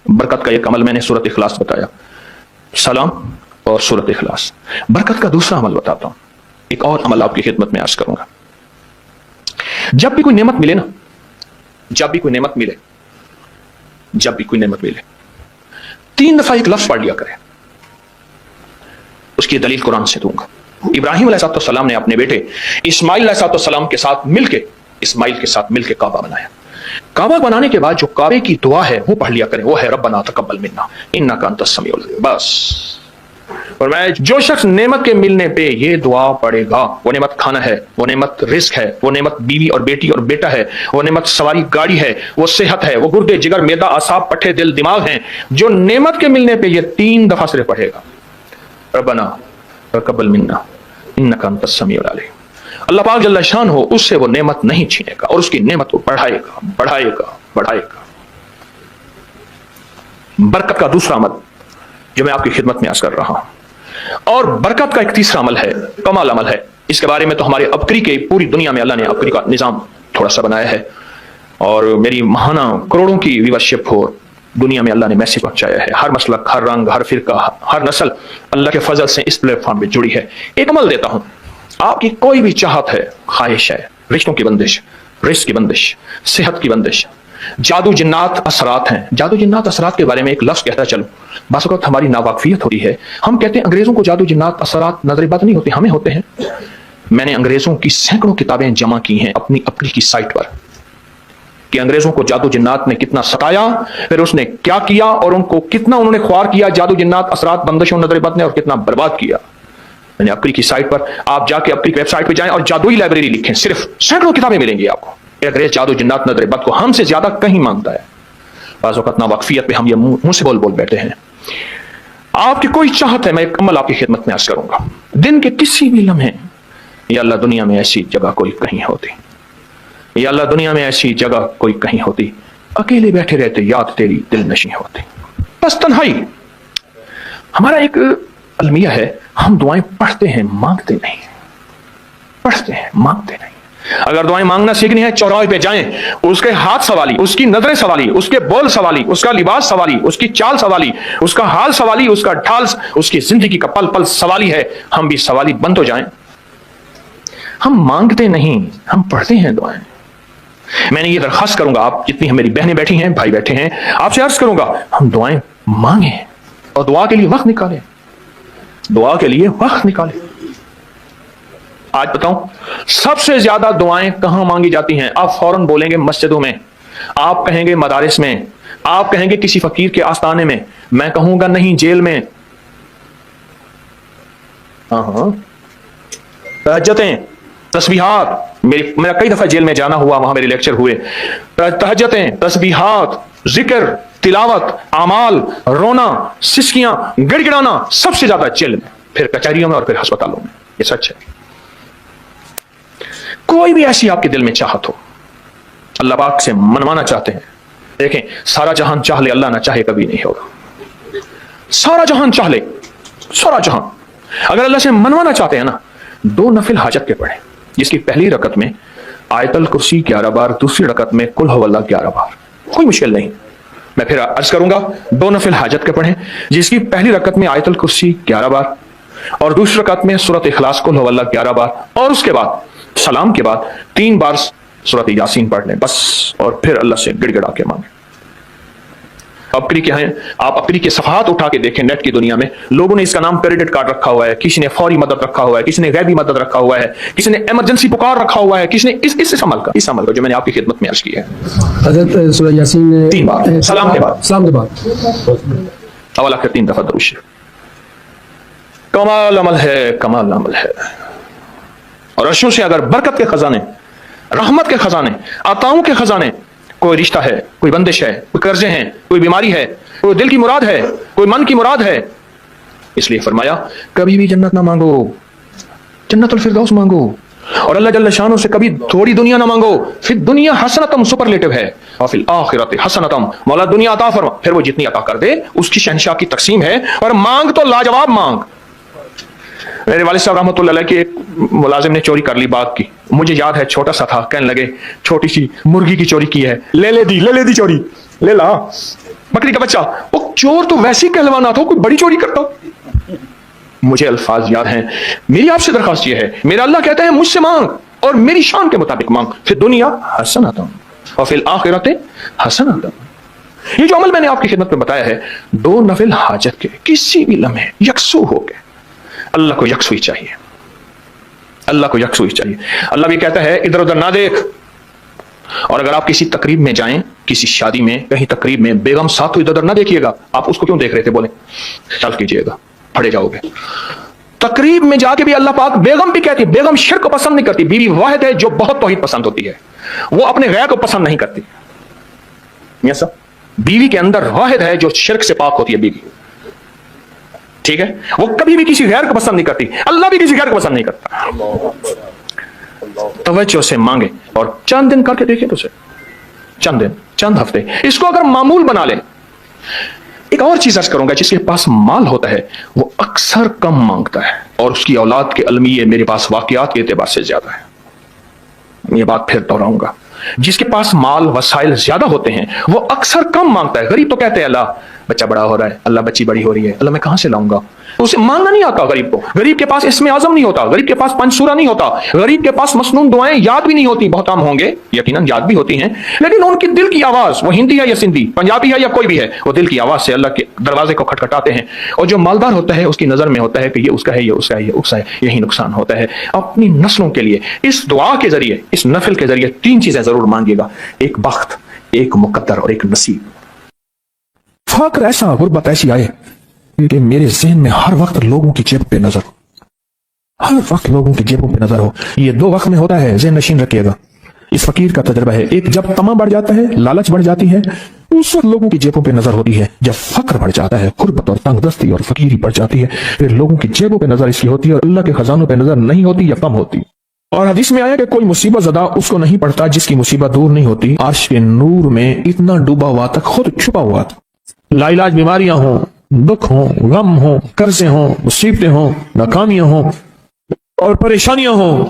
برکت کا ایک عمل میں نے سورۃ اخلاص بتایا، سلام اور سورۃ اخلاص۔ برکت کا دوسرا عمل بتاتا ہوں، ایک اور عمل آپ کی خدمت میں عرض کروں گا۔ جب بھی کوئی نعمت ملے نا، جب بھی کوئی نعمت ملے، جب بھی کوئی نعمت ملے، 3 دفعہ ایک لفظ پڑھ لیا کرے۔ اس کی دلیل قرآن سے دوں گا۔ ابراہیم علیہ السلام نے اپنے بیٹے اسماعیل علیہ السلام کے ساتھ مل کے کعبہ بنایا۔ کعبہ بنانے کے بعد جو کعبے کی دعا ہے وہ پڑھ لیا کرے، وہ ہے ربنا تقبل منا انک انت السمیع العلیم۔ بس، اور میں جو شخص نعمت کے ملنے پہ یہ دعا پڑھے گا، وہ نعمت کھانا ہے، وہ نعمت رزق ہے، وہ نعمت بیوی اور بیٹی اور بیٹا ہے، وہ نعمت سواری گاڑی ہے، وہ صحت ہے، وہ گردے جگر معدہ اعصاب پٹھے دل دماغ ہیں، جو نعمت کے ملنے پہ یہ 3 دفعہ صرف پڑھے گا، ربنا تقبل منا انک انت السمیع العلیم، اللہ پاک جل شان ہو اس سے وہ نعمت نہیں چھینے گا اور اس کی نعمت کو بڑھائے گا بڑھائے گا بڑھائے گا۔ برکت کا دوسرا عمل جو میں آپ کی خدمت میں عرض کر رہا ہوں، اور برکت کا ایک تیسرا عمل ہے، کمال عمل ہے۔ اس کے بارے میں تو ہمارے ابکری کے پوری دنیا میں اللہ نے ابکری کا نظام تھوڑا سا بنایا ہے، اور میری ماہانہ کروڑوں کی ویورشپ ہو دنیا میں اللہ نے میسج پہنچایا ہے۔ ہر مسلک، ہر رنگ، ہر فرقہ، ہر نسل اللہ کے فضل سے اس پلیٹ فارم پہ جڑی ہے۔ ایک عمل دیتا ہوں، آپ کی کوئی بھی چاہت ہے، خواہش ہے، رشتوں کی بندش، رزق کی بندش، صحت کی بندش، جادو جنات اثرات ہیں۔ جادو جنات اثرات کے بارے میں ایک لفظ کہتا چلوں، بعض اوقات ہماری ناواقفیت ہوتی ہے، ہم کہتے ہیں انگریزوں کو جادو جنات اثرات نظر بد نہیں ہوتے، ہمیں ہوتے ہیں۔ میں نے انگریزوں کی سینکڑوں کتابیں جمع کی ہیں اپنی کی سائٹ پر، کہ انگریزوں کو جادو جنات نے کتنا ستایا، پھر اس نے کیا کیا، اور ان کو کتنا انہوں نے خوار کیا جادو جنات اثرات بندشوں نظر بد نے، اور کتنا برباد کیا۔ میں نے اپری کی سائٹ پر، آپ جا کے اپری کی ویب سائٹ پہ جائیں اور جادوئی لائبریری لکھیں، صرف سینکڑوں کتابیں ملیں گی آپ کو۔ انگریز جادو جنات نظر بد کو ہم سے زیادہ کہیں مانگتا ہے۔ بعض اوقات ناواقفیت پہ ہم یہ منہ سے بول بیٹھے ہیں۔ آپ کی کوئی چاہت ہے، میں ایک عمل آپ کی خدمت میں عرض کروں گا، دن کے کسی بھی لمحے، یا اللہ دنیا میں ایسی جگہ کوئی کہیں ہوتی، یا اللہ دنیا میں ایسی جگہ کوئی کہیں ہوتی، اکیلے بیٹھے رہتے یاد تیری دل نشیں ہوتی۔ بس تنہائی ہمارا ایک المیہ ہے، ہم دعائیں پڑھتے ہیں مانگتے نہیں، پڑھتے ہیں مانگتے نہیں۔ اگر دعائیں مانگنا سیکھنی ہے، چوراہے پہ جائیں، اس کے ہاتھ سوالی، اس کی نظریں سوالی، اس کے بول سوالی، اس کا لباس سوالی، اس کی چال سوالی، اس کا حال سوالی، اس کا ڈھال، اس کی زندگی کا پل پل سوالی ہے۔ ہم بھی سوالی بند ہو جائیں۔ ہم مانگتے نہیں، ہم پڑھتے ہیں دعائیں۔ میں نے یہ درخواست کروں گا، آپ جتنی میری بہنیں بیٹھی ہیں، بھائی بیٹھے ہیں، آپ سے عرض کروں گا، ہم دعائیں مانگیں اور دعا کے لیے وقت نکالیں، دعا کے لیے وقت نکالیں۔ آج بتاؤں سب سے زیادہ دعائیں کہاں مانگی جاتی ہیں؟ آپ فوراً بولیں گے مسجدوں میں، آپ کہیں گے مدارس میں، آپ کہیں گے کسی فقیر کے آستانے میں، میں کہوں گا نہیں جیل میں۔ تہجدیں، تسبیحات، میرا کئی دفعہ جیل میں جانا ہوا، وہاں میرے لیکچر ہوئے۔ تہجدیں، تسبیحات، ذکر، تلاوت، اعمال، رونا، سسکیاں، گڑ گڑانا سب سے زیادہ جیل میں، پھر کچہریوں میں، اور پھر ہسپتالوں میں۔ یہ سچ ہے۔ کوئی بھی ایسی آپ کے دل میں چاہت ہو، اللہ پاک سے منوانا چاہتے ہیں، دیکھیں سارا جہان چاہ لے، اللہ نہ چاہے کبھی نہیں ہوگا۔ سارا جہان چاہ لے، سارا جہان، اگر اللہ سے منوانا چاہتے ہیں نا، 2 نفل حاجت کے پڑھیں، جس کی پہلی رکعت میں آیت الکرسی 11 بار، دوسری رکعت میں قل هو اللہ 11 بار، کوئی مشکل نہیں۔ میں پھر عرض کروں گا، 2 نفل حاجت کے پڑھیں، جس کی پہلی رکعت میں آیت الکرسی 11 بار، اور دوسری رکعت میں سورۃ اخلاص قل هو اللہ 11 بار، اور اس کے بعد سلام کے بعد 3 بار سورۃ یاسین پڑھ لیں بس، اور پھر اللہ سے گڑ گڑا کے مانگیں۔ اپکری کے ہیں، آپ اپکری کے صفحات اٹھا کے دیکھیں، نیٹ کی دنیا میں لوگوں نے اس کا نام کریڈٹ کارڈ رکھا ہوا ہے، کسی نے فوری مدد رکھا ہوا ہے، کسی نے غیبی مدد رکھا ہوا ہے، کسی نے ایمرجنسی پکار رکھا ہوا ہے، کسی نے اس عمل کا جو میں نے آپ کی خدمت میں عرض کیا ہے۔ حضرت سورہ یاسین 3 بار سلام کے بعد اول آخر 3 دفعہ درود شریف۔ کمال عمل ہے، کمال عمل ہے۔ اور عرشوں سے اگر برکت کے خزانے، رحمت کے خزانے، عطاؤں کے خزانے، کوئی رشتہ ہے، کوئی بندش ہے، کوئی قرضے ہیں، کوئی بیماری ہے، کوئی دل کی مراد ہے، کوئی من کی مراد ہے، اس لیے فرمایا کبھی بھی جنت نہ مانگو، جنت الفردوس مانگو، اور اللہ جل شانہ سے کبھی تھوڑی دنیا نہ مانگو۔ پھر دنیا حسنتم سپرلیٹو ہے، اور فی الآخرۃ حسنتم، مولا دنیا عطا فرما، پھر وہ جتنی عطا کر دے اس کی شہنشاہ کی تقسیم ہے، اور مانگ تو لاجواب مانگ۔ میرے والد صاحب رحمۃ اللہ علیہ کے ایک ملازم نے چوری کر لی باغ کی، مجھے یاد ہے چھوٹا سا تھا، کہنے لگے چھوٹی سی مرغی کی چوری کی ہے، لے دی چوری، لے لا، بکری کا بچہ، وہ چور تو ویسے ہی کہلوانا تھا، کوئی بڑی چوری کرتا. مجھے الفاظ یاد ہیں. میری آپ سے درخواست یہ ہے، میرا اللہ کہتا ہے مجھ سے مانگ اور میری شان کے مطابق مانگ، پھر دنیا حسنۃ اور فی الآخرۃ حسنۃ. یہ جو عمل میں نے آپ کی خدمت میں بتایا ہے، 2 نفل حاجت کے کسی بھی لمحے یکسو ہو گئے. اللہ کو یکسوئی چاہیے، اللہ کو یکسوئی چاہیے. اللہ بھی کہتا ہے ادھر ادھر نہ دیکھ. اور اگر آپ کسی تقریب میں جائیں، کسی شادی میں، کہیں تقریب میں، بیگم ساتھ تو ادھر ادھر نہ دیکھیے گا. آپ اس کو کیوں دیکھ رہے تھے بولیں؟ خیال کیجیے گا، پڑے جاؤ گے. تقریب میں جا کے بھی اللہ پاک بیگم بھی کہتی ہے، بیگم شرک کو پسند نہیں کرتی. بیوی واحد ہے جو بہت توحید پسند ہوتی ہے، وہ اپنے غیر کو پسند نہیں کرتی. یس سر، بیوی کے اندر واحد ہے جو شرک سے پاک ہوتی ہے بیوی. ٹھیک ہے، وہ کبھی بھی کسی غیر کو پسند نہیں کرتی. اللہ بھی کسی غیر کو پسند نہیں کرتا. توجہ سے مانگے اور چند دن کر کے دیکھیں تو اسے، چند دن، چند ہفتے اس کو اگر معمول بنا لیں. ایک اور چیز عرض کروں گا، جس کے پاس مال ہوتا ہے وہ اکثر کم مانگتا ہے، اور اس کی اولاد کے المیے میرے پاس واقعات کے اعتبار سے زیادہ ہے. یہ بات پھر دہراؤں گا. جس کے پاس مال وسائل زیادہ ہوتے ہیں وہ اکثر کم مانگتا ہے. غریب تو کہتے ہیں اللہ بچہ بڑا ہو رہا ہے، اللہ بچی بڑی ہو رہی ہے، اللہ میں کہاں سے لاؤں گا. اسے مانگنا نہیں آتا غریب کو. غریب کے پاس اسم اعظم نہیں ہوتا، غریب کے پاس پنج سورہ نہیں ہوتا، غریب کے پاس مسنون دعائیں یاد بھی نہیں ہوتی. بہت عام ہوں گے یقیناً، یاد بھی ہوتی ہیں، لیکن ان کی دل کی آواز، وہ ہندی ہے یا سندھی، پنجابی ہے یا کوئی بھی ہے، وہ دل کی آواز سے اللہ کے دروازے کو کھٹکھٹاتے ہیں. اور جو مالدار ہوتا ہے اس کی نظر میں ہوتا ہے کہ یہ اس کا ہے، یہ اس کا ہے، یہ اس کا ہے. یہی نقصان ہوتا ہے. اپنی نسلوں کے لیے اس دعا کے ذریعے، اس نفل کے ذریعے 3 چیزیں ضرور مانگیے گا: ایک بخت، ایک مقدر اور ایک نصیب. فقر ایسا، غربت ایسی آئے کہ میرے ذہن میں ہر وقت لوگوں کی جیب پہ نظر ہو، ہر وقت لوگوں کی جیبوں پہ نظر ہو. یہ 2 وقت میں ہوتا ہے، ذہن نشین رکھیے گا. اس فقیر کا تجربہ ہے. ایک جب طمع بڑھ جاتا ہے، لالچ بڑھ جاتی ہے، اس وقت لوگوں کی جیبوں پہ نظر ہوتی ہے. جب فقر بڑھ جاتا ہے، غربت اور تنگ دستی اور فقیری بڑھ جاتی ہے، پھر لوگوں کی جیبوں پہ نظر اس کی ہوتی ہے اور اللہ کے خزانوں پہ نظر نہیں ہوتی یا کم ہوتی. اور حدیث میں آیا کہ کوئی مصیبت زدہ اس کو نہیں پڑتا جس کی مصیبت دور نہیں ہوتی. عرش کے نور میں اتنا ڈوبا ہوا تک خود چھپا ہوا تھا. لا علاج بیماریاں ہوں، دکھ ہوں، غم ہوں، قرضے ہوں، مصیبتیں ہوں، ناکامیاں ہوں اور پریشانیاں ہوں،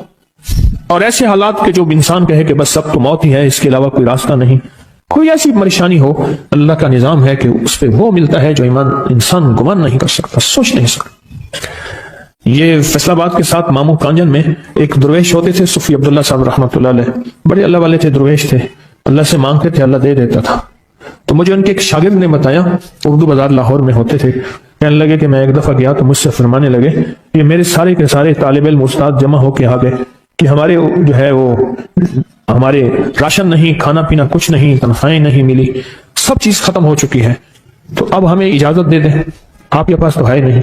اور ایسے حالات کے جو انسان کہے کہ بس سب تو موت ہی ہے، اس کے علاوہ کوئی راستہ نہیں. کوئی ایسی پریشانی ہو، اللہ کا نظام ہے کہ اس پہ وہ ملتا ہے جو انسان گمان نہیں کر سکتا، سوچ نہیں سکتا. یہ فیصل آباد کے ساتھ مامو کانجن میں ایک درویش ہوتے تھے، صوفی عبداللہ صاحب رحمۃ اللہ علیہ. بڑے اللہ والے تھے، درویش تھے، اللہ سے مانگتے تھے، اللہ دے دیتا تھا. تو مجھے ان کے ایک شاگرد نے بتایا، اردو بازار لاہور میں ہوتے تھے. کہنے لگے کہ میں ایک دفعہ گیا تو مجھ سے فرمانے لگے کہ میرے سارے کے سارے طالب علم استاد جمع ہو کے آ گئے کہ ہمارے جو ہے وہ ہمارے راشن نہیں، کھانا پینا کچھ نہیں، تنخواہیں نہیں ملی، سب چیز ختم ہو چکی ہے، تو اب ہمیں اجازت دے دیں، آپ کے پاس تو ہے نہیں.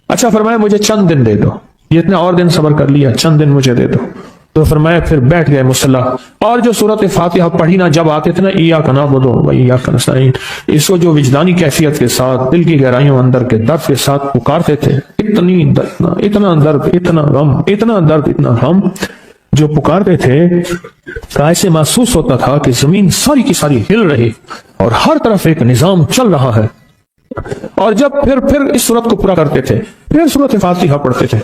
اچھا فرمایا مجھے چند دن دے دو. یہ اتنا اور دن صبر کر لیا، چند دن مجھے دے دو. تو فرمایا پھر بیٹھ گئے مصلی اور جو سورت فاتحہ پڑھی نا جب آتے تھے نا، ایاک نعبد و ایاک نستعین، اس کو جو وجدانی کیفیت کے ساتھ، دل کی گہرائیوں اندر کے درد کے ساتھ پکارتے تھے. اتنا درد، اتنا غم، اتنا درد، اتنا غم جو پکارتے تھے کہ ایسے محسوس ہوتا تھا کہ زمین ساری کی ساری ہل رہی اور ہر طرف ایک نظام چل رہا ہے. اور جب پھر اس صورت کو پورا کرتے تھے، پھر سورت فاتحہ پڑھتے تھے،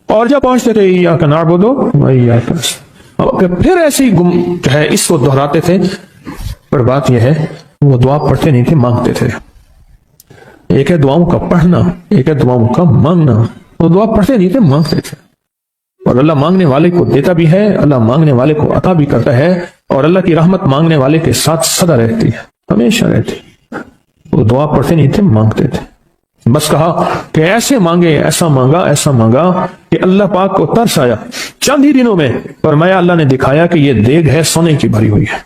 اور جب پہنچتے تھے ایاک نعبد و ایاک نستعین، پھر ایسے ہی جو ہے اس کو دہراتے تھے. پر بات یہ ہے وہ دعا پڑھتے نہیں تھے، مانگتے تھے. ایک ہے دعاؤں کا پڑھنا، ایک ہے دعاؤں کا مانگنا. وہ دعا پڑھتے نہیں تھے، مانگتے تھے. اور اللہ مانگنے والے کو دیتا بھی ہے، اللہ مانگنے والے کو عطا بھی کرتا ہے، اور اللہ کی رحمت مانگنے والے کے ساتھ سدا رہتی ہے، ہمیشہ رہتی. وہ دعا پڑھتے نہیں تھے، مانگتے تھے. بس کہا کہ ایسے مانگے، ایسا مانگا، ایسا مانگا کہ اللہ پاک کو ترس آیا. چند ہی دنوں میں فرمایا اللہ نے دکھایا کہ یہ دیگ ہے سونے کی بھری ہوئی ہے،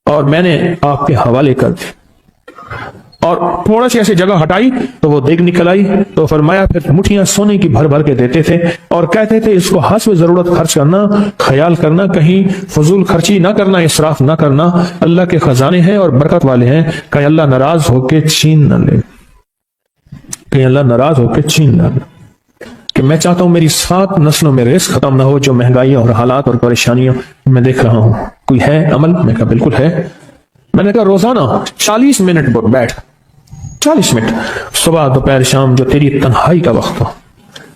اور میں نے آپ کے حوالے کر دی. اور تھوڑا سی ایسی جگہ ہٹائی تو وہ دیگ نکل آئی. تو فرمایا پھر مٹھیاں سونے کی بھر بھر کے دیتے تھے اور کہتے تھے اس کو حسب ضرورت خرچ کرنا، خیال کرنا، کہیں فضول خرچی نہ کرنا، اسراف نہ کرنا. اللہ کے خزانے ہیں اور برکت والے ہیں، کہ اللہ ناراض ہو کے چھین نہ لے، کہ اللہ ناراض ہو کے چھین نہ لے. کہ میں چاہتا ہوں میری 7 نسلوں میں رزق ختم نہ ہو. جو مہنگائی اور حالات اور پریشانیاں میں دیکھ رہا ہوں، کوئی ہے عمل؟ میں کہا بالکل ہے. میں نے کہا روزانہ 40 منٹ بیٹھ، 40 منٹ صبح دوپہر شام جو تیری تنہائی کا وقت ہو،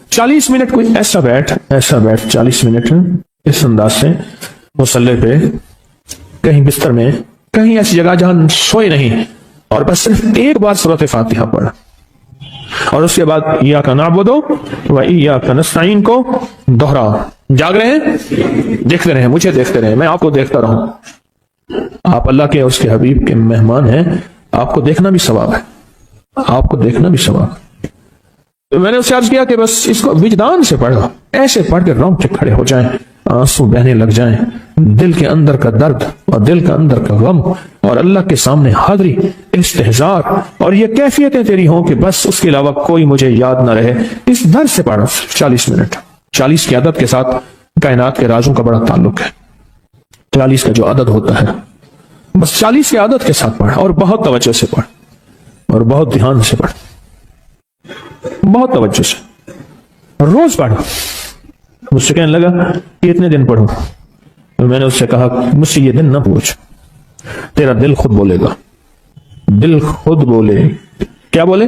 40 منٹ کوئی ایسا بیٹھ 40 منٹ اس انداز سے مصلی پہ، کہیں بستر میں، کہیں ایسی جگہ جہاں سوئے نہیں، اور بس صرف ایک بار سورۃ فاتحہ پڑھا اور اس کے بعد ایاک نعبد و ایاک نستعین کو دوہرا. جاگ رہے ہیں؟ دیکھتے رہیں، مجھے دیکھتے رہیں، میں آپ کو دیکھتا رہوں. آپ اللہ کے اور اس کے حبیب کے مہمان ہیں، آپ کو دیکھنا بھی ثواب ہے، آپ کو دیکھنا بھی ثواب ہے. تو میں نے اسے عرض کیا کہ بس اس کو وجدان سے پڑھو، ایسے پڑھ کے رونگٹے کھڑے ہو جائیں، آنسو بہنے لگ جائیں، دل کے اندر کا درد اور دل کے اندر کا غم اور اللہ کے سامنے حاضری، استحضار اور یہ کیفیتیں تیری ہوں کہ بس اس کے علاوہ کوئی مجھے یاد نہ رہے. اس در سے پڑھو 40 منٹ. 40 کی عدد کے ساتھ کائنات کے رازوں کا بڑا تعلق ہے. 40 کا جو عدد ہوتا ہے بس 40 کی عدد کے ساتھ پڑھ اور بہت توجہ سے پڑھ اور بہت دھیان سے پڑھ، بہت توجہ سے روز پڑھ. مجھ سے کہنے لگا کہ اتنے دن پڑھوں. میں نے اس سے کہا مجھ سے یہ دن نہ پوچھ، تیرا دل خود بولے گا. دل خود بولے. کیا بولے؟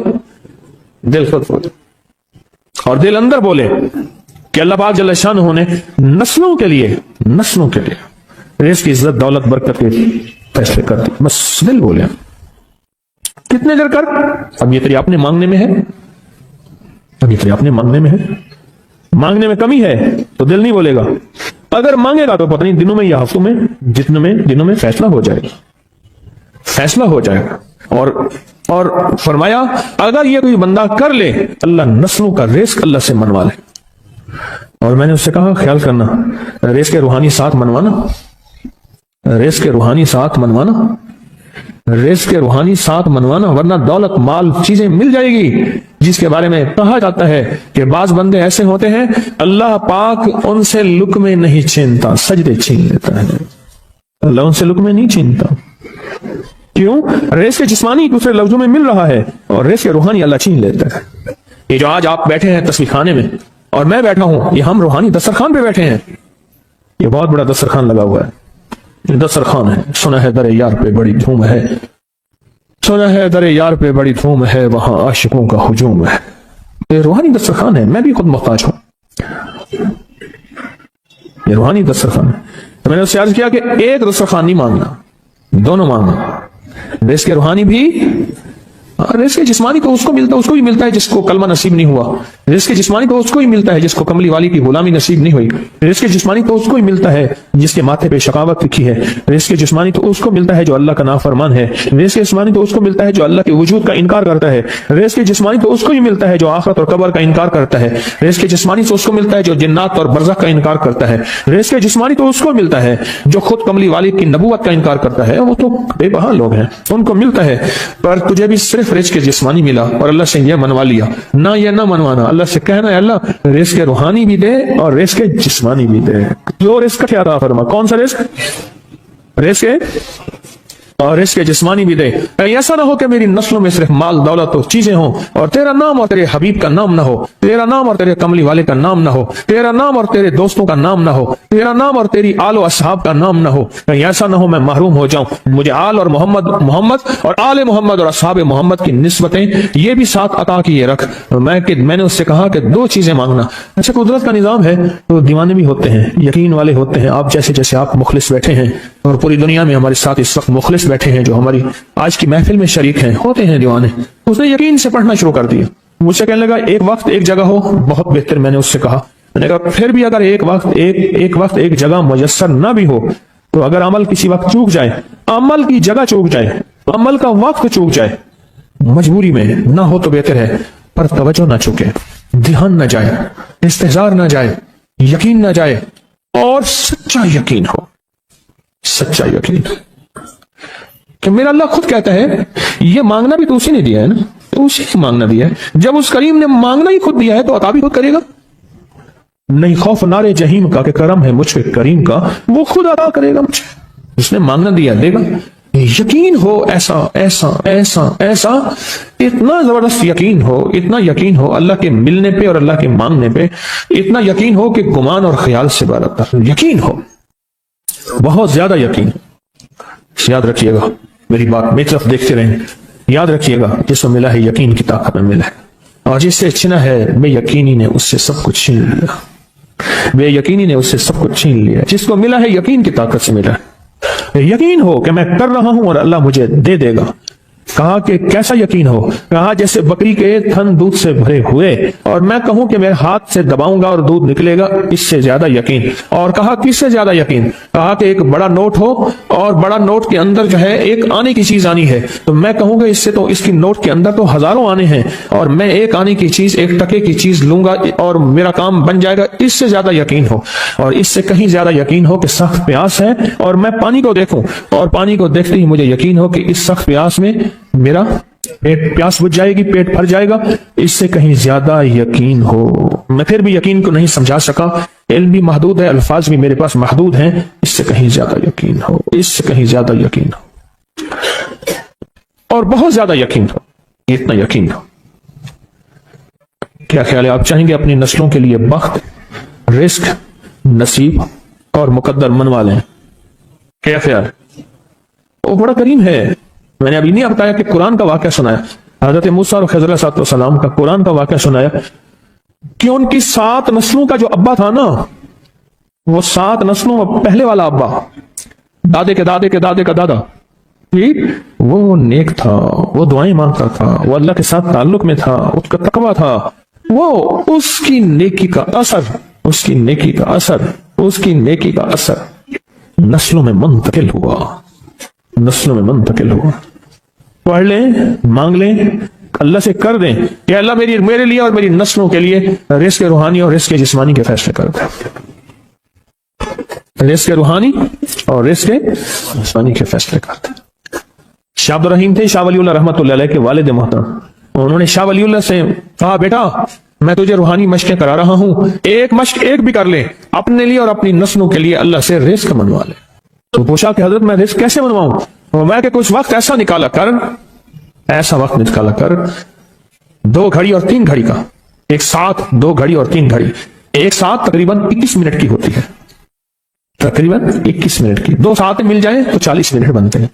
دل خود بولے. اور دل اندر بولے کہ اللہ پاک جل شانہ نے نسلوں کے لیے رزق کی عزت دولت برکت کے فیصلے کر دی. بس دل بولے. کتنے دیر کر؟ اب یہ تیری اپنے مانگنے میں ہے، اب یہ تیری اپنے مانگنے میں ہے. مانگنے میں کمی ہے تو دل نہیں بولے گا. اگر مانگے گا تو پتہ نہیں دنوں میں یا ہفتوں میں، جتنے میں دنوں میں فیصلہ ہو جائے گا، فیصلہ ہو جائے گا. اور فرمایا اگر یہ کوئی بندہ کر لے اللہ نسلوں کا رزق اللہ سے منوا لے. اور میں نے اس سے کہا خیال کرنا، رزق کے روحانی ساتھ منوانا، رزق کے روحانی ساتھ منوانا، رزق کے روحانی ساتھ منوانا، ورنہ دولت مال چیزیں مل جائے گی جس کے بارے میں کہا جاتا ہے کہ بعض بندے ایسے ہوتے ہیں اللہ پاک ان سے لقمے نہیں چھینتا، سجدے چھین لیتا ہے. اللہ ان سے لقمے نہیں چھینتا. کیوں؟ رزق جسمانی دوسرے لفظوں میں مل رہا ہے اور رزق روحانی اللہ چھین لیتا ہے. یہ جو آج آپ بیٹھے ہیں تسبیح خانے میں اور میں بیٹھا ہوں، یہ ہم روحانی دسترخوان پہ بیٹھے ہیں. یہ بہت بڑا دسترخوان لگا ہوا ہے، یہ دسترخوان ہے. سنا ہے در یار پہ بڑی دھوم ہے، سنا ہے در یار پہ بڑی دھوم ہے، وہاں عاشقوں کا ہجوم ہے. یہ روحانی دسترخوان ہے، میں بھی خود محتاج ہوں. یہ روحانی دسترخوان ہے. تو میں نے اس سے عرض کیا کہ ایک دسترخوان نہیں مانگنا، دونوں مانگنا. رزق روحانی بھی، رزق جسمانی تو اس کو بھی ملتا ہے جس کو کلمہ نصیب نہیں ہوا. رزق جسمانی تو اس کو ہی ملتا ہے جس کو کملی والی کی غلامی نصیب نہیں ہوئی. رزق جسمانی تو اس کو ہی ملتا ہے جس کے ماتھے پہ شقاوت لکھی ہے. رزق جسمانی تو اس کو ملتا ہے جو اللہ کا نافرمان ہے. رزق جسمانی تو اس کو ملتا ہے جو اللہ کے وجود کا انکار کرتا ہے. رزق جسمانی تو اس کو ہی ملتا ہے جو آخرت اور قبر کا انکار کرتا ہے. رزق جسمانی تو اس کو ملتا ہے جو جنات اور برزخ کا انکار کرتا ہے. رزق جسمانی تو اس کو ملتا ہے جو خود کملی والی کی نبوت کا انکار کرتا ہے. وہ تو بے بہا لوگ ہیں، ان کو ملتا ہے. پر تجھے بھی صرف رزق جسمانی ملا اور اللہ سے یہ منوا لیا. نہ یہ نہ منوانا، اللہ سے کہنا ہے اللہ رزق روحانی بھی دے اور رزق جسمانی بھی دے. جو رزق کیا عطا فرما، کون سا رزق؟ رزق اور رزق جسمانی بھی دے. ایسا نہ ہو کہ میری نسلوں میں صرف مال دولت و چیزیں ہوں اور تیرا نام اور تیرے حبیب کا نام نہ ہو، تیرا نام اور تیرے کملی والے کا نام نہ ہو، تیرا نام اور تیرے دوستوں کا نام نہ ہو، تیرا نام اور تیری آل و اصحاب کا نام نہ ہو. ایسا نہ ہو میں محروم ہو جاؤں. مجھے آل اور محمد اور آل محمد اور اصحاب محمد کی نسبتیں یہ بھی ساتھ عطا کیے رکھ. میں نے اس سے کہا کہ دو چیزیں مانگنا. اچھا قدرت کا نظام ہے تو دیوانے بھی ہوتے ہیں، یقین والے ہوتے ہیں. آپ جیسے آپ مخلص بیٹھے ہیں اور پوری دنیا میں ہمارے ساتھ اس وقت مخلص بیٹھے ہیں جو ہماری آج کی محفل میں شریک ہیں، ہوتے ہیں دیوانے. اس نے یقین سے پڑھنا شروع کر دیا. مجھ سے کہنے لگا ایک وقت ایک جگہ ہو بہت بہتر. میں نے اس سے کہا، میں نے کہا پھر بھی اگر ایک وقت ایک جگہ میسر نہ بھی ہو تو اگر عمل کسی وقت چوک جائے، عمل کی جگہ چوک جائے، عمل کا وقت چوک جائے، مجبوری میں نہ ہو تو بہتر ہے، پر توجہ نہ چوکے، دھیان نہ جائے، استحضار نہ جائے، یقین نہ جائے اور سچا یقین ہو. سچا یقین کہ میرا اللہ خود کہتا ہے یہ مانگنا بھی تو اسی نے دیا ہے نا، تو اسی نے مانگنا دیا ہے. جب اس کریم نے مانگنا ہی خود دیا ہے تو عطا بھی خود کرے گا. نہیں خوف نارے جہیم کا کہ کرم ہے مجھ پہ کریم کا، وہ خود عطا کرے گا مجھے. اس نے مانگنا دیا دے گا. یقین ہو ایسا ایسا ایسا ایسا، اتنا زبردست یقین ہو، اتنا یقین ہو اللہ کے ملنے پہ اور اللہ کے مانگنے پہ، اتنا یقین ہو کہ گمان اور خیال سے بارتا یقین ہو، بہت زیادہ یقین. یاد رکھیے گا میری بات، میری طرف دیکھتے رہیں. یاد رکھیے گا جس کو ملا ہے یقین کی طاقت میں ملا ہے، اور جس سے چھنا ہے بے یقینی نے اس سے سب کچھ چھین لیا. بے یقینی نے اس سے سب کچھ چھین لیا. جس کو ملا ہے یقین کی طاقت سے ملا ہے. یقین ہو کہ میں کر رہا ہوں اور اللہ مجھے دے دے گا. کہا کہ کیسا یقین ہو؟ کہا جیسے بکری کے تھن دودھ سے بھرے ہوئے اور میں کہوں کہ میرے ہاتھ سے دباؤں گا اور دودھ نکلے گا، اس سے زیادہ یقین۔ اور کہا کس سے زیادہ یقین؟ کہا کہ ایک بڑا نوٹ ہو اور بڑا نوٹ کے اندر جو ہے ایک آنے کی چیز آنی ہے، تو میں کہوں گا اس سے تو اس کی نوٹ کے اندر تو ہزاروں آنے ہیں، اور میں ایک آنے کی چیز، ایک ٹکے کی چیز لوں گا اور میرا کام بن جائے گا، اس سے زیادہ یقین ہو۔ اور اس سے کہیں زیادہ یقین ہو کہ سخت پیاس ہے اور میں پانی کو دیکھوں اور پانی کو دیکھتے ہی مجھے یقین ہو کہ اس سخت پیاس میں میرا پیاس بجھ جائے گی، پیٹ بھر جائے گا، اس سے کہیں زیادہ یقین ہو۔ میں پھر بھی یقین کو نہیں سمجھا سکا، علم بھی محدود ہے، الفاظ بھی میرے پاس محدود ہیں، اس سے کہیں زیادہ یقین ہو، اس سے کہیں زیادہ یقین ہو، اور بہت زیادہ یقین ہو، اتنا یقین ہو۔ کیا خیال ہے؟ آپ چاہیں گے اپنی نسلوں کے لیے بخت، رزق، نصیب اور مقدر منوا لیں؟ کیا خیال؟ وہ بڑا کریم ہے۔ میں نے ابھی نہیں بتایا کہ قرآن کا واقعہ سنایا، حضرت موسیٰ اور خضر علیہ السلام کا قرآن کا واقعہ سنایا کہ ان کی 7 نسلوں کا جو ابا تھا نا، وہ 7 نسلوں میں پہلے والا ابا، دادے کے دادے کے دادے کا دادا، وہ نیک تھا، وہ دعائیں مانگتا تھا، وہ اللہ کے ساتھ تعلق میں تھا، اس کا تقویٰ تھا، وہ اس کی نیکی کا اثر، اس کی نیکی کا اثر، اس کی نیکی کا اثر نسلوں میں منتقل ہوا، نسلوں میں منتقل ہوا۔ پڑھ لیں، مانگ لیں، اللہ سے کر دیں کہ اللہ میرے لیے اور میری نسلوں کے لیے رزق روحانی اور رزق جسمانی کے فیصلے کر دیں، رزق روحانی اور رزق جسمانی کے فیصلے کر دیں۔ شاہ عبد الرحیم تھے شاہ ولی اللہ رحمۃ اللہ علیہ کے والد محترم، انہوں نے شاہ ولی اللہ سے کہا بیٹا میں تجھے روحانی مشقیں کرا رہا ہوں، ایک مشق ایک بھی کر لے، اپنے لیے اور اپنی نسلوں کے لیے اللہ سے رزق منوا لے۔ تو پوچھا کہ حضرت میں رزق کیسے منواؤں؟ میں کہ کچھ وقت ایسا نکالا کر، ایسا وقت نکالا کر 2 گھڑی اور 3 گھڑی کا، ایک ساتھ 2 گھڑی اور 3 گھڑی، ایک ساتھ تقریباً 21 منٹ کی ہوتی ہے، تقریباً 21 منٹ کی، 2 ساتھ مل جائیں تو 40 منٹ بنتے ہیں،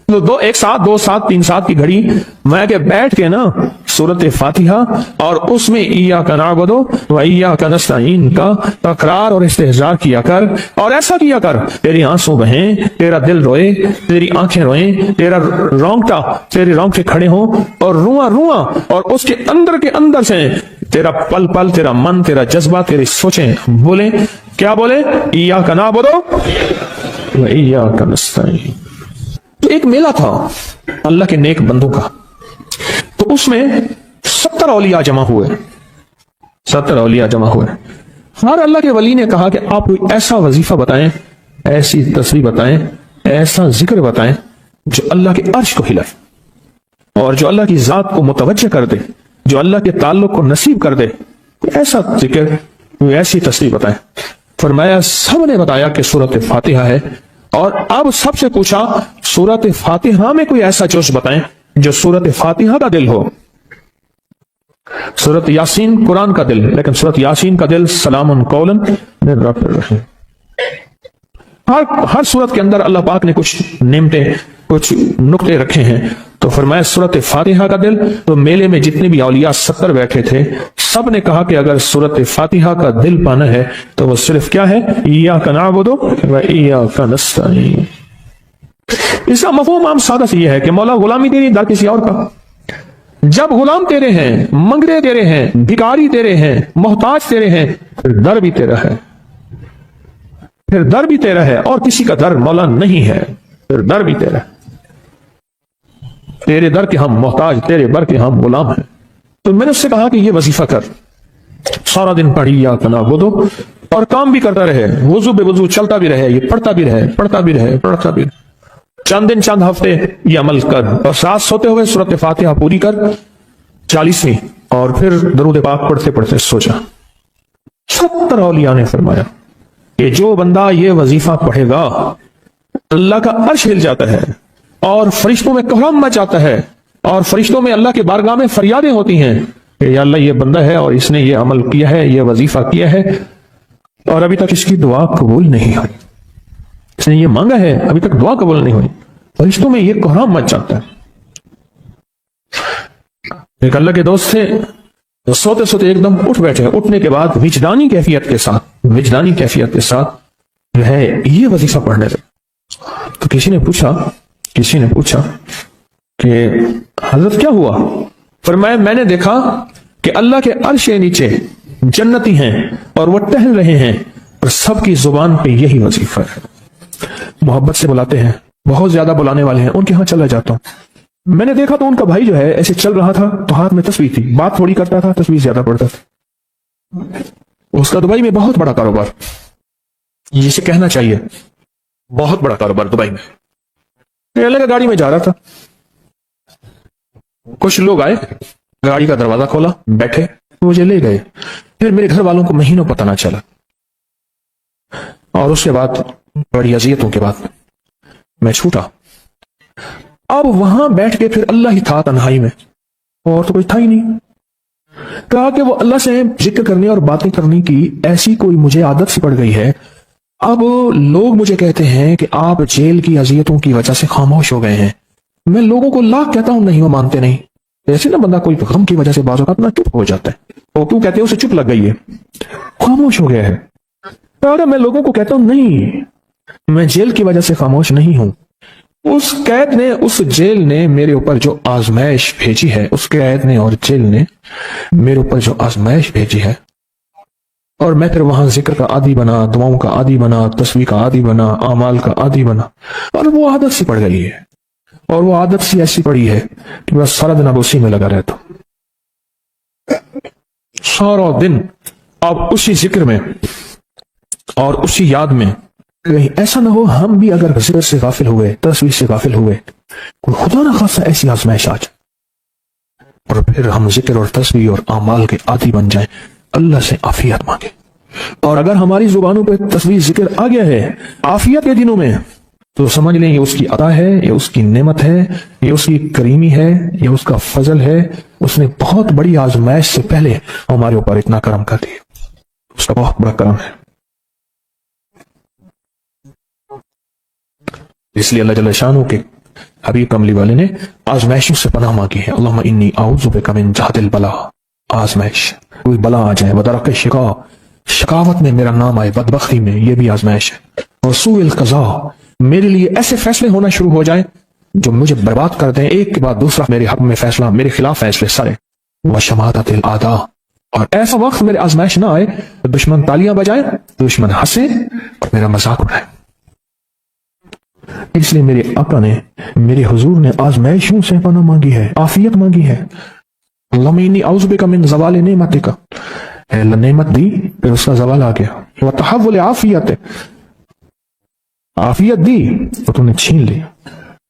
تو ایک ساتھ 2 ساتھ 3 ساتھ کی گھڑی میں کہ بیٹھ کے نا سورت فاتحہ اور اس میں ایاک نعبد و ایاک نستعین کا تکرار اور استحضار کیا کر، اور ایسا کیا کر تیری آنسوں بہیں، تیرا دل روئے، تیری آنکھیں روئیں، تیرا رونگٹا، تیرے رونگٹے کھڑے ہوں اور رواں رواں، اور اس کے اندر سے تیرا پل پل، تیرا من، تیرا جذبہ، تیری سوچیں بولیں، کیا بولیں؟ ایاک نعبد و ایاک نستعین۔ تو ایک میلہ تھا اللہ کے نیک بندوں کا، تو اس میں 70 اولیاء جمع ہوئے، 70 اولیاء جمع ہوئے۔ ہر اللہ کے ولی نے کہا کہ آپ کوئی ایسا وظیفہ بتائیں، ایسی تسبیح بتائیں، ایسا ذکر بتائیں جو اللہ کے عرش کو ہلائے اور جو اللہ کی ذات کو متوجہ کر دے، جو اللہ کے تعلق کو نصیب کر دے، کوئی ایسا ذکر، کوئی ایسی تسبیح بتائیں۔ فرمایا سب نے بتایا کہ سورۃ فاتحہ ہے، اور اب سب سے پوچھا سورۃ فاتحہ میں کوئی ایسا جز بتائیں جو سورۃ فاتحہ کا دل ہو۔ سورۃ یاسین قرآن کا دل، لیکن سورۃ یاسین کا دل سلام قولا من رب الرحیم۔ ہر سورت کے اندر اللہ پاک نے کچھ نعمتیں، کچھ نقطے رکھے ہیں، تو فرمایا سورۃ فاتحہ کا دل۔ تو میلے میں جتنے بھی اولیاء 70 بیٹھے تھے، سب نے کہا کہ اگر سورۃ فاتحہ کا دل پانا ہے تو وہ صرف کیا ہے؟ ایاک نعبد و ایاک نستعین۔ اس کا مفہوم عام سادہ سے یہ ہے کہ مولا غلامی تیری، در کسی اور کا۔ جب غلام تیرے ہیں، منگرے تیرے ہیں، بھکاری تیرے ہیں، محتاج تیرے ہیں، پھر در بھی تیرا ہے، پھر در بھی تیرا ہے، اور کسی کا در مولا نہیں ہے، پھر در بھی تیرا ہے۔ تیرے در کے ہم محتاج، تیرے بر کے ہم غلام ہیں۔ تو میں نے اس سے کہا کہ یہ وظیفہ کر، سارا دن پڑھی ایاک نعبد، اور کام بھی کرتا رہے، وضو بے وضو چلتا بھی رہے، یہ پڑھتا بھی رہے، پڑھتا بھی رہے، پڑھتا بھی رہے، چند دن چند ہفتے یہ عمل کر، اور ساتھ سوتے ہوئے سورۃ فاتحہ پوری کر 40ویں، اور پھر درود پاک پڑھتے پڑھتے سو جا۔ 70 اولیاء نے فرمایا کہ جو بندہ یہ وظیفہ پڑھے گا، اللہ کا عرش ہل جاتا ہے اور فرشتوں میں کوہرام مچ جاتا ہے، اور فرشتوں میں اللہ کے بارگاہ میں فریادیں ہوتی ہیں کہ یا اللہ یہ بندہ ہے اور اس نے یہ عمل کیا ہے، یہ وظیفہ کیا ہے، اور ابھی تک اس کی دعا قبول نہیں ہوئی، اس نے یہ مانگا ہے ابھی تک دعا قبول نہیں ہوئی، فرشتوں میں یہ کوہرام مچ جاتا ہے۔ ایک اللہ کے دوست تھے، سوتے سوتے ایک دم اٹھ بیٹھے، اٹھنے کے بعد وجدانی کیفیت کے ساتھ جو ہے یہ وظیفہ پڑھنے لگے۔ تو کسی نے پوچھا کہ حضرت کیا ہوا؟ فرمایا میں نے دیکھا کہ اللہ کے عرش کے نیچے جنتی ہیں اور وہ ٹہل رہے ہیں اور سب کی زبان پہ یہی وظیفہ ہے، محبت سے بلاتے ہیں، بہت زیادہ بلانے والے ہیں، ان کے ہاں چلا جاتا ہوں۔ میں نے دیکھا تو ان کا بھائی جو ہے ایسے چل رہا تھا تو ہاتھ میں تسبیح تھی، بات تھوڑی کرتا تھا، تسبیح زیادہ پڑھتا تھا۔ اس کا دبئی میں بہت بڑا کاروبار، جسے کہنا چاہیے بہت بڑا کاروبار دبئی میں۔ میں اللہ کا گاڑی میں جا رہا تھا، کچھ لوگ آئے، گاڑی کا دروازہ کھولا، بیٹھے، مجھے لے گئے۔ پھر میرے گھر والوں کو مہینوں پتہ نہ چلا، اور اس کے بعد بڑی اذیتوں کے بعد میں چھوٹا۔ اب وہاں بیٹھ کے پھر اللہ ہی تھا تنہائی میں، اور تو کچھ تھا ہی نہیں۔ کہا کہ وہ اللہ سے ذکر کرنے اور باتیں کرنے کی ایسی کوئی مجھے عادت سی پڑ گئی ہے، اب لوگ مجھے کہتے ہیں کہ آپ جیل کی اذیتوں کی وجہ سے خاموش ہو گئے ہیں۔ میں لوگوں کو لاکھ کہتا ہوں، نہیں وہ مانتے نہیں۔ ایسے نا بندہ کوئی غم کی وجہ سے بعض اوقات نہ چپ ہو جاتا ہے، وہ کیوں کہتے ہیں اسے چپ لگ گئی ہے، خاموش ہو گیا ہے۔ اگر میں لوگوں کو کہتا ہوں نہیں، میں جیل کی وجہ سے خاموش نہیں ہوں، اس قید نے، اس جیل نے میرے اوپر جو آزمائش بھیجی ہے، اس قید نے اور جیل نے میرے اوپر جو آزمائش بھیجی ہے، اور میں پھر وہاں ذکر کا عادی بنا، دعاؤں کا عادی بنا، تسبیح کا عادی بنا، اعمال کا عادی بنا، اور وہ عادت سی پڑ گئی ہے، اور وہ عادت سی ایسی پڑی ہے کہ بس سارا دن اب اسی میں لگا رہتا ہوں، سارا دن اب اسی ذکر میں اور اسی یاد میں۔ کہیں ایسا نہ ہو ہم بھی اگر ذکر سے غافل ہوئے، تسبیح سے غافل ہوئے، کوئی خدا نہ خاصا ایسی آزمائش آ جائے، اور پھر ہم ذکر اور تسبیح اور اعمال کے عادی بن جائیں، اللہ سے عافیت مانگے۔ اور اگر ہماری زبانوں پہ تسبیح ذکر آ گیا ہے عافیت کے دنوں میں، تو سمجھ لیں یہ اس کی عطا ہے، یہ اس کی نعمت ہے، یہ اس کی کریمی ہے، یہ اس کا فضل ہے۔ اس نے بہت بڑی آزمائش سے پہلے ہمارے اوپر اتنا کرم کر دیا، اس کا بہت بڑا کرم ہے۔ اس لیے اللہ جل شانہ کے حبیب کملی والے نے آزمائشوں سے پناہ مانگی ہے۔ اللہم انی اعوذ بک من جہد البلا، آزمائش، کوئی بلا آ جائے، ودرک شقا، شقاوت میں میرا نام آئے، بدبختی میں، یہ بھی آزمائش ہے۔ اور سوء القضاء، میرے لیے ایسے فیصلے ہونا شروع ہو جائیں جو مجھے برباد کر دیں، ایک کے بعد دوسرا میرے حق میں فیصلہ، میرے خلاف فیصلے سارے۔ وشماتۃ الاعداء، اور ایسا وقت میرے آزمائش نہ آئے تو دشمن تالیاں بجائے، دشمن ہنسے اور میرا مذاق اڑائے۔ اس لیے میرے آقا نے، میرے حضور نے آزمائشوں سے پناہ مانگی ہے، عافیت مانگی ہے۔ اللہم انی اعوذ بک من زوال نعمتک، اے اللہ نعمت دی پھر اس کا زوال آ گیا، وتحول عافیت، عافیت دی تو تم نے چھین لی۔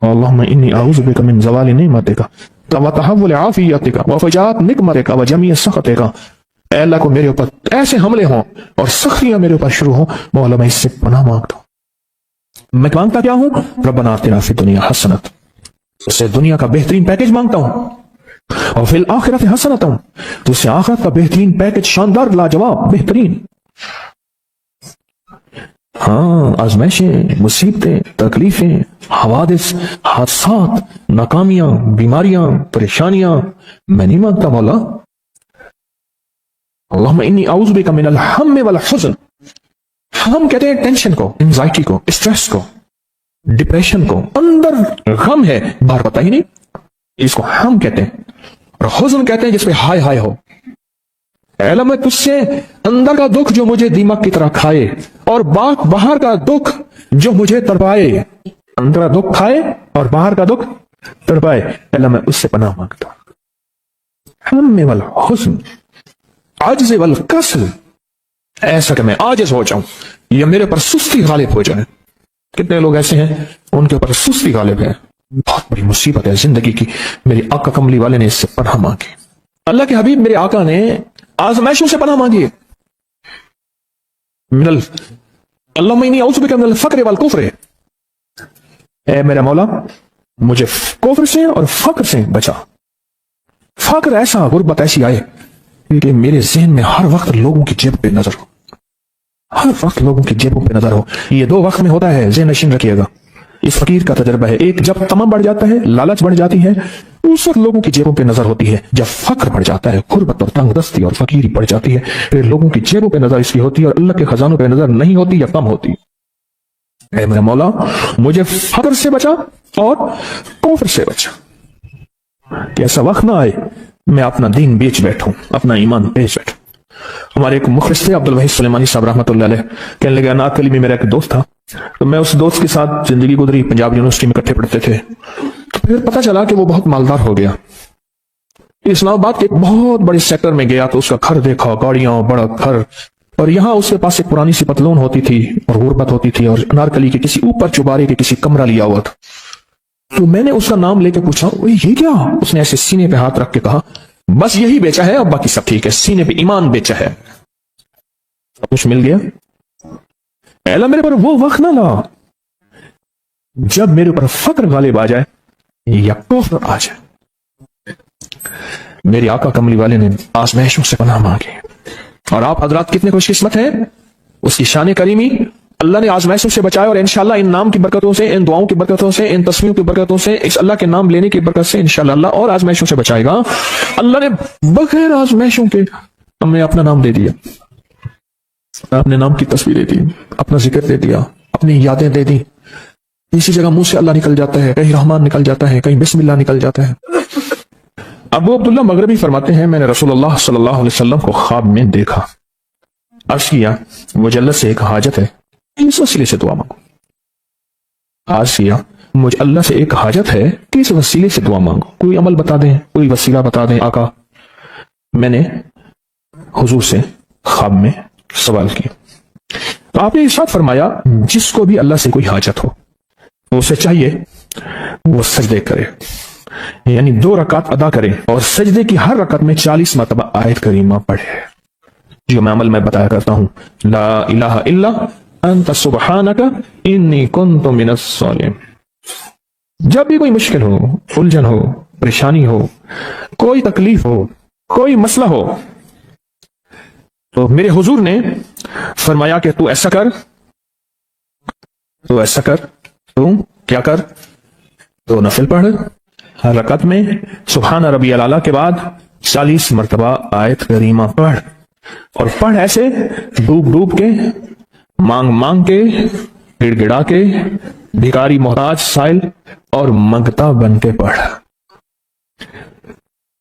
اللہم انی اعوذ بک من زوال نعمتک وتحول عافیتک وفجاءت نقمتک وجمیع سخطک، اے اللہ کو میرے اوپر ایسے حملے ہوں اور سختیاں میرے اوپر شروع ہوں، مولا میں اس سے پناہ مانگتا ہوں۔ میں مانگتا کیا ہوں؟ ربنا آتنا فی الدنیا حسنۃ، اس سے دنیا کا بہترین پیکج مانگتا ہوں، اور فی الآخرۃ حسنۃ، تو اس سے آخرت کا بہترین پیکج، شاندار، لاجواب، بہترین۔ ہاں آزمائشیں، مصیبتیں، تکلیفیں، حوادث، حادثات، ناکامیاں، بیماریاں، پریشانیاں میں نہیں مانگتا مولا۔ اللہم انی اعوذ بک من الہم والحزن، ہم کہتے ہیں ٹینشن کو، انزائٹی کو، اسٹریس کو، ڈپریشن کو، اندر غم ہے باہر پتہ ہی نہیں، اس کو ہم کہتے ہیں۔ اور حزن کہتے ہیں جس پہ ہائے ہائے ہو، اے اللہ میں تجھ سے اندر کا دکھ جو مجھے دیمک کی طرح کھائے، اور باہر کا دکھ جو مجھے تڑپائے، اندر کا دکھ کھائے اور باہر کا دکھ تڑپائے، اے اللہ میں اس سے پناہ مانگتا ہوں۔ ہم والحزن، عجز والکسل، ایسا کہ میں عاجز ہو جاؤں یا میرے پر سستی غالب ہو جائے۔ کتنے لوگ ایسے ہیں ان کے اوپر سستی غالب ہے، بہت بڑی مصیبت ہے زندگی کی۔ میرے آقا کملی والے نے اس سے پناہ مانگی، اللہ کے حبیب میرے آقا نے آزمائشوں سے پناہ مانگی۔ اللہم انی اعوذ بک من الفقر والکفر، اے میرا مولا مجھے کفر سے اور فقر سے بچا۔ فقر ایسا، غربت ایسی آئے کہ میرے ذہن میں ہر وقت لوگوں کی جیب پہ نظر ہو، ہر وقت لوگوں کی جیبوں پہ نظر ہو۔ یہ دو وقت میں ہوتا ہے، ذہن نشین رکھیے گا، اس فقیر کا تجربہ ہے۔ ایک جب تمہ بڑھ جاتا ہے، لالچ بڑھ جاتی ہے، اس وقت لوگوں کی جیبوں پہ نظر ہوتی ہے۔ جب فقر بڑھ جاتا ہے، غربت اور تنگ دستی اور فقیری بڑھ جاتی ہے، پھر لوگوں کی جیبوں پہ نظر اس کی ہوتی ہے اور اللہ کے خزانوں پہ نظر نہیں ہوتی یا کم ہوتی۔ اے میرا مولا مجھے فقر سے بچا اور کفر سے بچا۔ کہ ایسا وقت نہ آئے میں اپنا دین بیچ بیٹھوں، اپنا ایمان بیچ بیٹھوں۔ ہمارے ایک مخلص تھے عبد الوحید سلیمانی صاحب رحمۃ اللہ علیہ، کہنے لگے اناط علی میں میرا ایک دوست تھا، تو میں اس دوست کے ساتھ زندگی گزری، پنجاب یونیورسٹی میں اکٹھے پڑھتے تھے، تو پھر پتہ چلا کہ وہ بہت مالدار ہو گیا، اسلام آباد کے ایک بہت بڑے سیکٹر میں گیا تو اس کا گھر دیکھا، گاڑیاں، بڑا گھر، اور یہاں اس کے پاس ایک پرانی سی پتلون ہوتی تھی اور غربت ہوتی تھی، اور انارکلی کے کسی اوپر چوبارے کے کسی کمرہ لیا ہوا تھا۔ تو میں نے اس کا نام لے کے پوچھا یہ کیا؟ اس نے ایسے سینے پہ ہاتھ رکھ کے کہا بس یہی بیچا ہے، اب باقی سب ٹھیک ہے، سینے پہ ایمان بیچا ہے، سب کچھ مل گیا۔ اے اللہ میرے پر وہ وقت نہ لا جب میرے اوپر فقر غالب آ جائے یا کفر آ جائے۔ میرے آقا کملی والے نے آزمائشوں سے پناہ مانگی، اور آپ حضرات کتنے خوش قسمت ہیں، اس کی شان کریمی اللہ نے آزمائشوں سے بچایا، اور انشاءاللہ ان نام کی برکتوں سے، ان دعاؤں کی برکتوں سے، ان تصویروں کی برکتوں سے، اس اللہ کے نام لینے کی برکت سے انشاءاللہ اللہ اور آزمائشوں سے بچائے گا۔ اللہ نے بغیر آزمائشوں کے ہمیں اپنا نام دے دیا، اپنے نام کی تصویر دے دی، اپنا ذکر دے دیا، اپنی یادیں دے دی۔ اسی جگہ منہ سے اللہ نکل جاتا ہے، کہیں رحمان نکل جاتا ہے، کہیں بسم اللہ نکل جاتا ہے۔ ابو عبداللہ مغربی فرماتے ہیں میں نے رسول اللہ صلی اللہ علیہ وسلم کو خواب میں دیکھا، عرض کیا مجھے اللہ سے ایک حاجت ہے، اس وسیلے سے دعا مانگو۔ عرض کیا مجھے اللہ سے ایک حاجت ہے کہ اس وسیلے سے دعا مانگو، کوئی عمل بتا دیں، کوئی وسیلہ بتا دیں آقا۔ میں نے حضور سے خواب میں سوال کیا تو آپ نے ارشاد فرمایا جس کو بھی اللہ سے کوئی حاجت ہو اسے چاہیے وہ سجدے کرے، یعنی 2 رکعت ادا کرے، اور سجدے کی ہر رکعت میں 40 مرتبہ آیت کریمہ پڑھے، جو میں عمل میں بتایا کرتا ہوں، لا الہ الا انت سبحانک انی کنت من الظالمین۔ جب بھی کوئی مشکل ہو، الجھن ہو، پریشانی ہو، کوئی تکلیف ہو، کوئی مسئلہ ہو، تو میرے حضور نے فرمایا کہ تو ایسا کر، تو ایسا کر، تو کیا کر، تو نفل پڑھ، ہر رکعت میں سبحان ربی الاعلیٰ کے بعد 40 مرتبہ آیت کریمہ پڑھ، اور پڑھ ایسے ڈوب ڈوب کے، مانگ مانگ کے، گڑ گڑا کے، بھکاری محتاج سائل اور منگتا بن کے پڑھ۔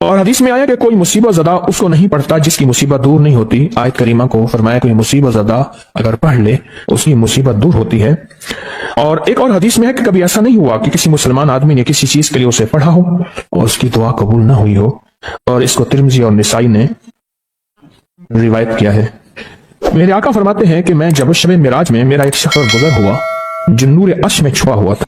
اور حدیث میں آیا کہ کوئی مصیبت زدہ اس کو نہیں پڑھتا جس کی مصیبت دور نہیں ہوتی۔ آیت کریمہ کو فرمایا کوئی مصیبت زدہ اگر پڑھ لے اس کی مصیبت دور ہوتی ہے۔ اور ایک اور حدیث میں ہے کہ کبھی ایسا نہیں ہوا کہ کسی مسلمان آدمی نے کسی چیز کے لیے اسے پڑھا ہو اور اس کی دعا قبول نہ ہوئی ہو، اور اس کو ترمذی اور نسائی نے روایت کیا ہے۔ میرے آقا فرماتے ہیں کہ میں جب شب معراج میں میرا ایک شخص گزر ہوا جو نور عرش میں چھپا ہوا تھا،